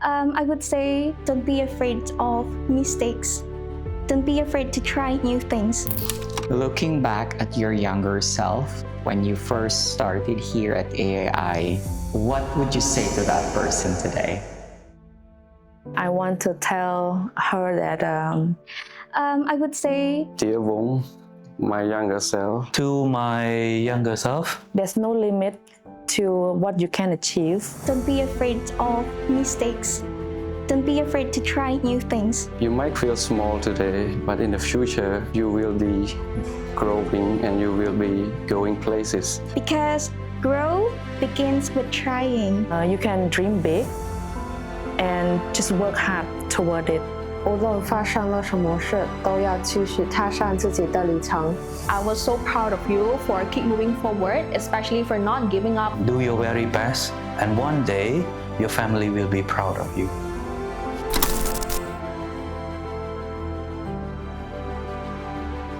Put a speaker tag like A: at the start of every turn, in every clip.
A: I would say don't be afraid of mistakes. Don't be afraid to try new things.
B: Looking back at your younger self when you first started here at AAI, what would you say to that person today?
C: I want to tell her that
A: I would say,
D: Dear Vong, my younger self.
E: To my younger self,
C: there's no limit to what you can achieve.
A: don't be afraid of mistakes. Don't be afraid to try new things.
D: You might feel small today, but in the future, you will be growing and you will be going places.
A: Because grow begins with trying.
C: You can dream big and just work hard toward it.
F: 无论发生了什么事，都要继续踏上自己的旅程。
G: I was so proud of you for keep moving forward, especially for not giving up.
E: do your very best, and one day your family will be proud of you.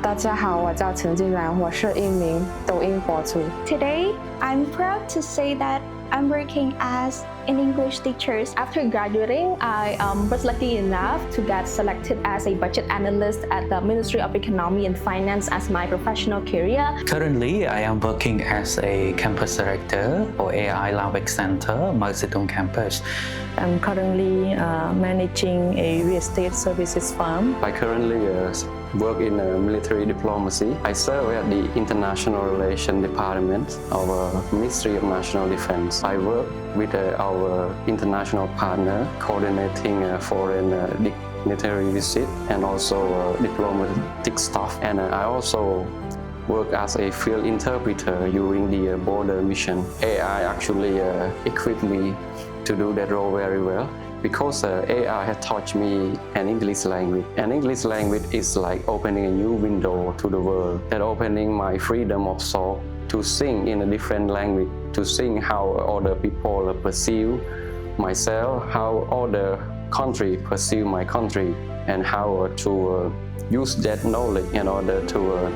F: 大家好，我叫陈静然，我是一名抖音博主。
A: Today, I'm proud to say that I'm working as an English teacher.
G: After graduating, I was lucky enough to get selected as a budget analyst at the Ministry of Economy and Finance as my professional career.
E: Currently, I am working as a campus director for AI Language Center, Mao Zedong campus.
C: I'm currently managing a real estate services firm.
D: I currently work in military diplomacy. I serve at the International Relations Department of Ministry of National Defense. I work with our international partner coordinating foreign dignitary visit and also diplomatic staff. And I also work as a field interpreter during the border mission. AI actually equipped me to do that role very well because AI has taught me an English language. An English language is like opening a new window to the world, that opening my freedom of soul to sing in a different language, to sing how other people perceive myself, how other country perceive my country, and how to use that knowledge in order to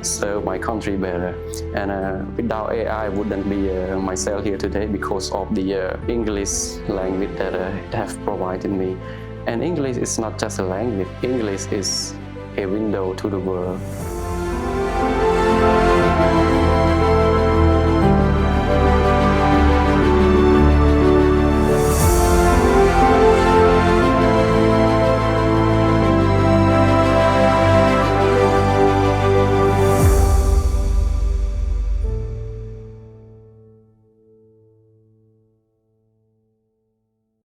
D: serve my country better. And without AI, I wouldn't be myself here today because of the English language that it have provided me. And English is not just a language. English is a window to the world.